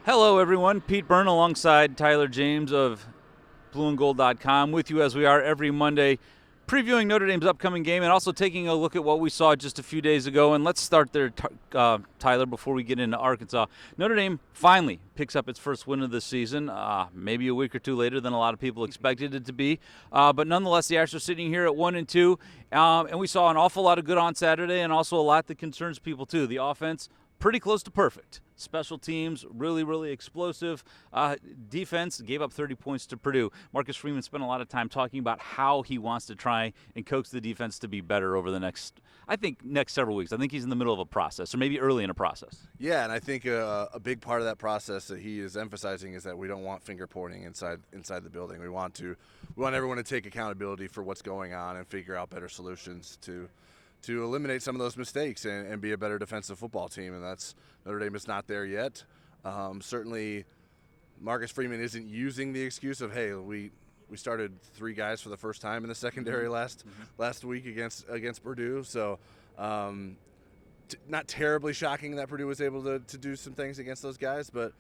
Hello, everyone. Pete Byrne alongside Tyler James of blueandgold.com with you as we are every Monday, previewing Notre Dame's upcoming game and also taking a look at what we saw just a few days ago. And let's start there, Tyler, before we get into Arkansas. Notre Dame finally picks up its first win of the season, maybe a week or two later than a lot of people expected it to be. But nonetheless, the Irish are sitting here at 1-2, and we saw an awful lot of good on Saturday and also a lot that concerns people, too. The offense, pretty close to perfect. Special teams, really, really explosive. Defense gave up 30 points to Purdue. Marcus Freeman spent a lot of time talking about how he wants to try and coax the defense to be better over the next several weeks. I think he's in the middle of a process, or maybe early in a process. Yeah, and I think a big part of that process that he is emphasizing is that we don't want finger pointing inside the building. We want everyone to take accountability for what's going on and figure out better solutions to eliminate some of those mistakes and be a better defensive football team, and that's Notre Dame is not there yet. Certainly, Marcus Freeman isn't using the excuse of, hey, we started three guys for the first time in the secondary last week against Purdue, so not terribly shocking that Purdue was able to do some things against those guys, but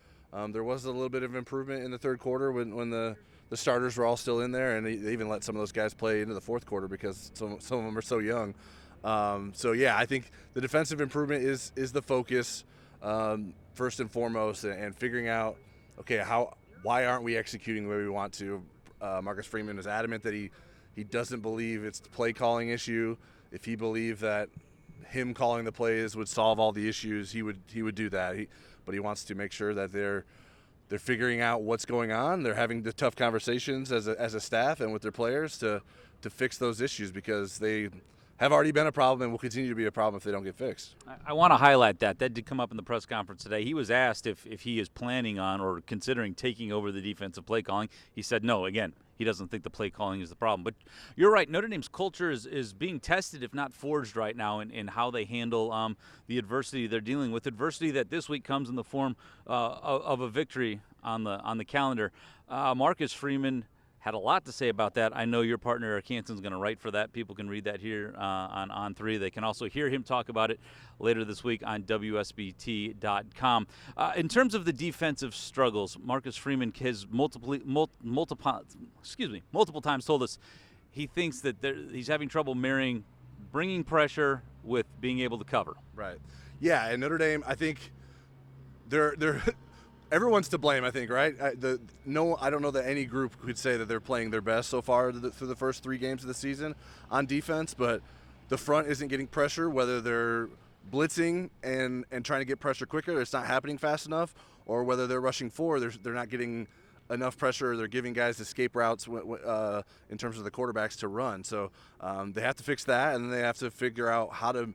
there was a little bit of improvement in the third quarter when the starters were all still in there, and they even let some of those guys play into the fourth quarter because some of them are so young. I think the defensive improvement is the focus first and foremost, and figuring out, okay, why aren't we executing the way we want to? Marcus Freeman is adamant that he doesn't believe it's the play calling issue. If he believed that him calling the plays would solve all the issues, he would do that. But he wants to make sure that they're figuring out what's going on. They're having the tough conversations as a staff and with their players to fix those issues, because they have already been a problem and will continue to be a problem if they don't get fixed. I want to highlight that. That did come up in the press conference today. He was asked if he is planning on or considering taking over the defensive play calling. He said no. Again, he doesn't think the play calling is the problem. But you're right. Notre Dame's culture is being tested, if not forged, right now in how they handle the adversity they're dealing with. Adversity that this week comes in the form of a victory on the calendar. Marcus Freeman had a lot to say about that. I know your partner, Eric Hanson's going to write for that. People can read that here on 3. They can also hear him talk about it later this week on WSBT.com. In terms of the defensive struggles, Marcus Freeman has multiple times told us he thinks that he's having trouble marrying bringing pressure with being able to cover. Right. Yeah, and Notre Dame, I think they're everyone's to blame, I think, right? I don't know that any group could say that they're playing their best so far through the first 3 games of the season on defense, but the front isn't getting pressure, whether they're blitzing and trying to get pressure quicker, it's not happening fast enough, or whether they're rushing forward, they're not getting enough pressure, they're giving guys escape routes in terms of the quarterbacks to run. So they have to fix that, and then they have to figure out how to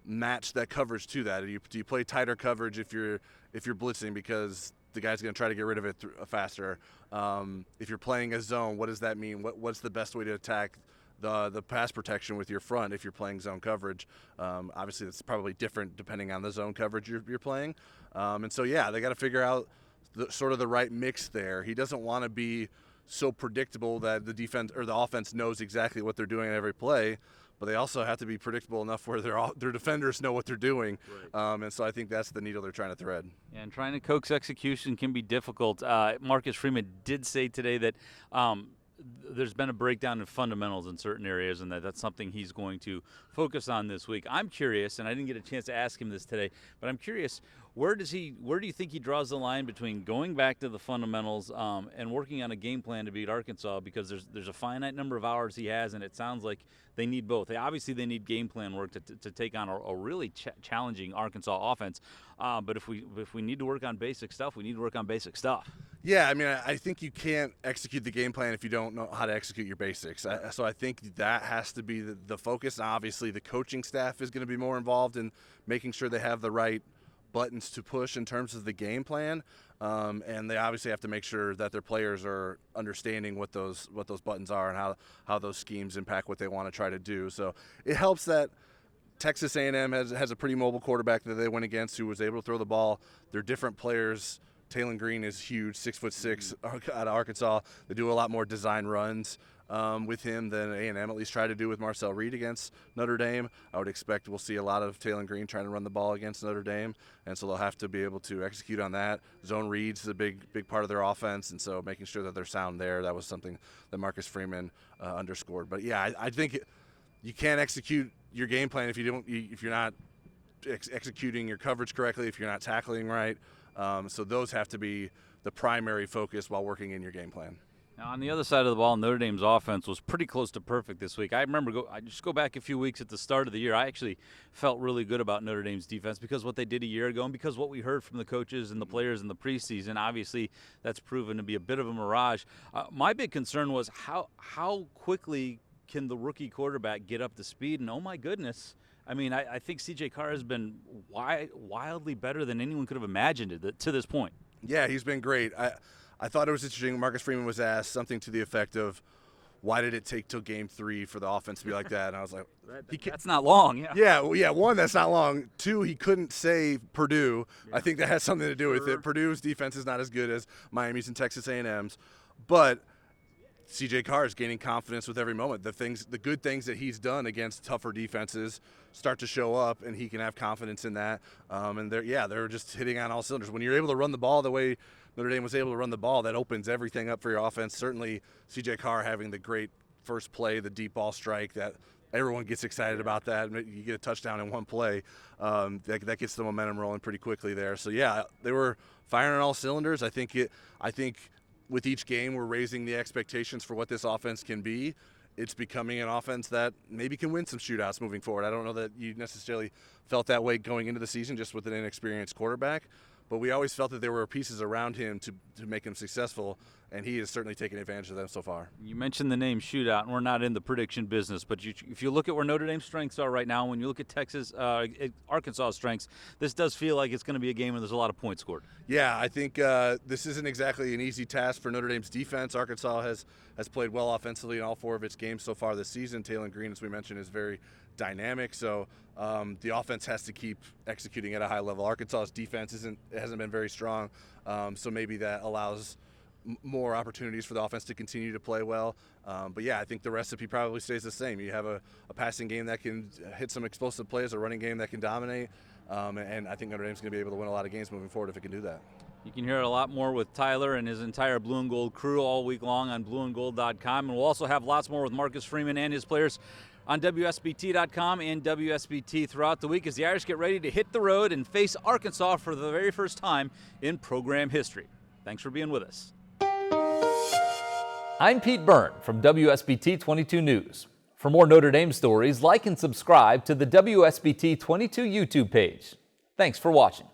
match that coverage to that. Do you play tighter coverage if you're blitzing, because the guy's going to try to get rid of it faster? If you're playing a zone, what does that mean? What's the best way to attack the pass protection with your front if you're playing zone coverage? Obviously, that's probably different depending on the zone coverage you're playing. They got to figure out the right mix there. He doesn't want to be so predictable that the defense or the offense knows exactly what they're doing at every play, but they also have to be predictable enough where their defenders know what they're doing. Right. And so I think that's the needle they're trying to thread. Yeah, and trying to coax execution can be difficult. Marcus Freeman did say today that there's been a breakdown in fundamentals in certain areas, and that's something he's going to focus on this week. I'm curious, and I didn't get a chance to ask him this today, but I'm curious, where do you think he draws the line between going back to the fundamentals and working on a game plan to beat Arkansas? Because there's a finite number of hours he has, and it sounds like they need both. They need game plan work to take on a really challenging Arkansas offense. But if we need to work on basic stuff, we need to work on basic stuff. Yeah, I mean, I think you can't execute the game plan if you don't know how to execute your basics. So I think that has to be the focus. And obviously, the coaching staff is going to be more involved in making sure they have the right buttons to push in terms of the game plan, and they obviously have to make sure that their players are understanding what those buttons are and how those schemes impact what they want to try to do. So it helps that Texas A&M has a pretty mobile quarterback that they went against who was able to throw the ball. They're different players. Taylon Green is huge, 6'6", out of Arkansas. They do a lot more design runs. with him than A&M at least tried to do with Marcel Reed against Notre Dame. I would expect we'll see a lot of Taylor Green trying to run the ball against Notre Dame, and so they'll have to be able to execute on that. Zone reads is a big part of their offense, and so making sure that they're sound there, that was something that Marcus Freeman underscored. But yeah, I think you can't execute your game plan if you're not executing your coverage correctly, if you're not tackling right. So those have to be the primary focus while working in your game plan. Now, on the other side of the ball, Notre Dame's offense was pretty close to perfect this week. I remember, I just go back a few weeks at the start of the year, I actually felt really good about Notre Dame's defense because what they did a year ago and because what we heard from the coaches and the players in the preseason. Obviously, that's proven to be a bit of a mirage. My big concern was how quickly can the rookie quarterback get up to speed? And oh my goodness, I mean, I think C.J. Carr has been wildly better than anyone could have imagined it to this point. Yeah, he's been great. I thought it was interesting. Marcus Freeman was asked something to the effect of, why did it take till game 3 for the offense to be like that? And I was like, that's not long. Yeah, one, that's not long. 2, he couldn't say Purdue. Yeah. I think that has something to do with it. Purdue's defense is not as good as Miami's and Texas A&M's. But C.J. Carr is gaining confidence with every moment. The good things that he's done against tougher defenses start to show up, and he can have confidence in that. And they're just hitting on all cylinders. When you're able to run the ball the way Notre Dame was able to run the ball, that opens everything up for your offense. Certainly, C.J. Carr having the great first play, the deep ball strike, that everyone gets excited about that. You get a touchdown in one play. That gets the momentum rolling pretty quickly there. So, yeah, they were firing on all cylinders. I think with each game, we're raising the expectations for what this offense can be. It's becoming an offense that maybe can win some shootouts moving forward. I don't know that you necessarily felt that way going into the season just with an inexperienced quarterback, but we always felt that there were pieces around him to make him successful, and he has certainly taken advantage of them so far. You mentioned the name shootout, and we're not in the prediction business, but if you look at where Notre Dame's strengths are right now, when you look at Arkansas's strengths, this does feel like it's going to be a game where there's a lot of points scored. Yeah, I think this isn't exactly an easy task for Notre Dame's defense. Arkansas has played well offensively in all 4 of its games so far this season. Taylor Green, as we mentioned, is very dynamic, so the offense has to keep executing at a high level. Arkansas's defense hasn't been very strong, so maybe that allows more opportunities for the offense to continue to play well. But yeah, I think the recipe probably stays the same. You have a passing game that can hit some explosive plays, a running game that can dominate, and I think Notre Dame's going to be able to win a lot of games moving forward if it can do that. You can hear a lot more with Tyler and his entire Blue and Gold crew all week long on blueandgold.com, and we'll also have lots more with Marcus Freeman and his players on WSBT.com and WSBT throughout the week as the Irish get ready to hit the road and face Arkansas for the very first time in program history. Thanks for being with us. I'm Pete Byrne from WSBT-22 News. For more Notre Dame stories, like and subscribe to the WSBT-22 YouTube page. Thanks for watching.